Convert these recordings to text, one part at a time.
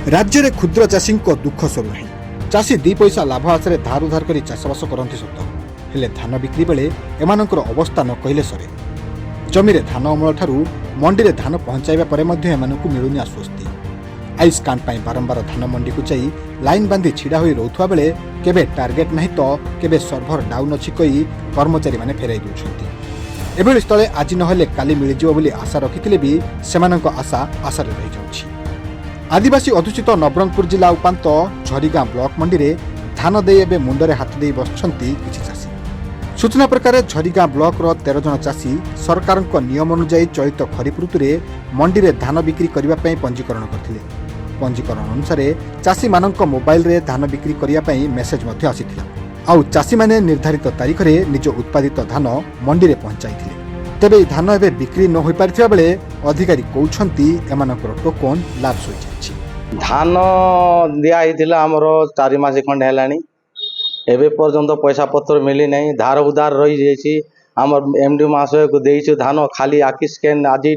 राज्य में क्षुद्र चाषी दुख सरू ना चाषी दी पैसा लाभ आशा धार उधार कर चाषबास करते सत हेले धान बिक्री बेले एमानकर अवस्था न कहले सरे जमी धान अमल ठारू मंडी में धान पहुंचाइबा परे मध्य एमानकु मिलुनी आश्वस्ति आइस कांड पाई बारंबार धान मंडी को जाई लाइन बांधी छिड़ा होई रोथुआ बेले केबे टार्गेट नहीं तो केबे सर्भर डाउन अछि कई कर्मचारी माने फेराई दउछंती एभली स्थले आज नहले काली मिलिजिबो बोली आशा रखिथिले भी सेमानक आशा आशारे रहि जाउछि। आदिवासी अधुषित नवरंगपुर जिला उपांत झरीगां ब्लॉक मंडी में धान दे एबे मुंडरे हाथ दे बसछंती किछि चाषी। सूचना प्रकार झरीगां ब्लॉक रो 13 जन चाषी सरकार नियम अनुसार चलित खरीफ ऋतु में मंडी में धान बिक्री करने पंजीकरण करथिले। पंजीकरण अनुसार चाषी मानक मोबाइल रे धान बिक्री करने मेसेज मध्य आसीथिला आउ चाषी माने निर्धारित तारीख रे निज उत्पादित धान मंडी में पहुंचाइथिले। तेबे धान एबे बिक्री न होई पारथिबा बेले अधिकारी कहउछंती एमानकर टोकन लाभ होई जायछि। धान दिया हिथिला हमरो 4 मास खंड हेलानी एबे पर्यंत पैसा पत्र मिली नहीं धार उधार रही जाइछि। हमर एमडी महाशय को देइछु धान खाली आखि स्कैन आज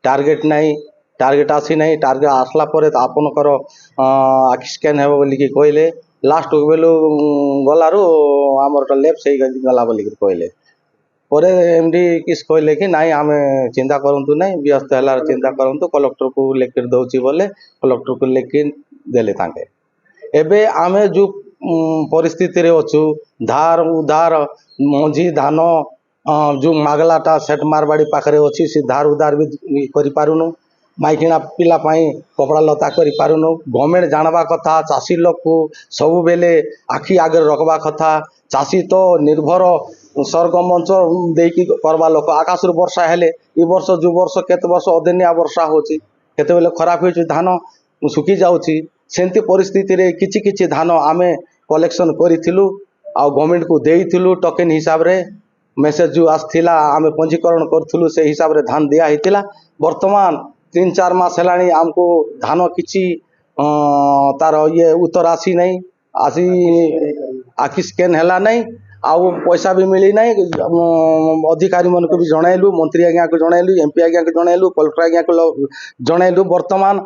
टार्गेट नहीं टार्गेट आसी नहीं टार्गेट आसला परे आपनकर आखि स्कैन हेबो बोली कि कहले लास्ट बेलु गलारु हमर लेफ्ट सही गला बोली कि कहले परे एमडी किस कहले कि नहीं आमे चिंता करंतु नहीं व्यस्त हला चिंता करंतु कलेक्टर को लेकर दउछि बोले कलेक्टर को लेकिन देले तांके एबे आमे जो परिस्थिति रे अछु धार उधार मंझी धान जो मागलाटा सेट मारवाड़ी पाखरे अच्छी से धार उधार भी करि पारुनु माइकिना पिला पाई कपड़ा लता करि पारुनु गवर्नमेंट जानवा कथा चाषी लोक को सब बेले आखि आगे रखबा कथा चाषी तो निर्भर स्वर्ग मंच देकी करवा लोक आकाश वर्षा हेले ई वर्ष जो वर्ष केते वर्ष अदिनिया वर्षा होची केते बेले खराब होई धान सुखी जाउची सेंती परिस्थिति रे किछि किछि धान आमे कलेक्शन करिथिलु आ गवर्नमेंट को देइथिलु टोकन हिसाब रे मेसेज जो आस्थिला आमे पंजीकरण करथिलु से हिसाब रे धान दिया हितिला। वर्तमान 3-4 मास हेलानी हमको धान किछि तार ये उत्तर आसी नहीं आसी आखि स्कैन हेला नहीं आउ पैसा भी मिली नहीं। अधिकारी मन को भी जणाइलु मंत्री आज्ञा को जणाइलु एमपी आज्ञा को जणाइलु कलेक्टर आज्ञा को जणाइलु वर्तमान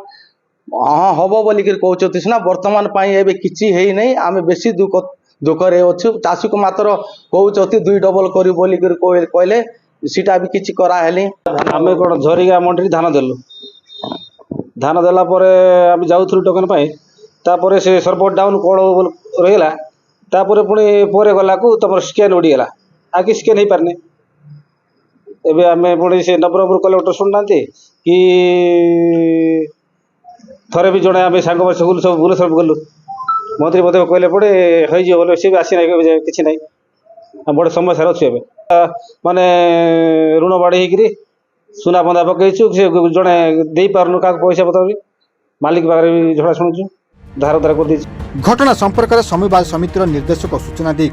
हाँ हम बोल कहते सीना वर्तमान एबे किछि हेई नहीं आमे बेसी दुख रे अच्छु चाषी को मात्र कहते 2 डबल करी बोली कहले सीटा भी किछि करा हेली। आमे कोन झरीगा मंडी धान देलु धान देला परे आमे जाउथुलु टोकन पाई तापरे से सर्वर डाउन कोड रहिला तापरे पुणी पोरे गला को तमर स्कैन उडी गेला आकि स्कैन हे पारने एबे आमे पुणी से नवरंगपुर कलेक्टर सुननांती कि थरे भी जड़े आम सांग सब भुवनेश्वर गलु मंत्री मत कहले पड़े हो बोले सी भी आसी ना कि ना बड़े समस्या अच्छे माने ऋण बाड़ी होकर सुना बंधा पकईचु से जड़े दे पार्नु क्या पैसा पतर भी मालिक पाखे भी झड़ा शुणुचु धार उधार कर घटना संपर्क में समवाय समितिर निर्देशक सूचना दे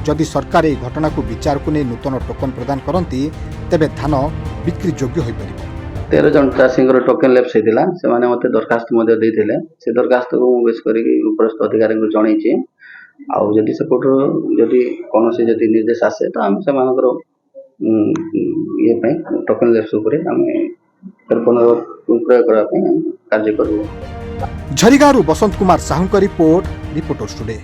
जदि सरकार यह घटना को विचार को नहीं नूतन टोकन प्रदान करती तेबे धान बिक्री योग्य हो पार। 13 जन चाषी टोकन लैप्स होता से मत दरखास्त से दरखास्त को बेस कर उपरस्थ अधिकारी को जनईचे आदि सेपटर जदि कौन से जदि निर्देश आसे तो आम से ये टोकन लैप्स प्रयोग करने कार्य करूँ। झरीगांव बसंत कुमार साहू का रिपोर्ट रिपोर्टर्स टुडे।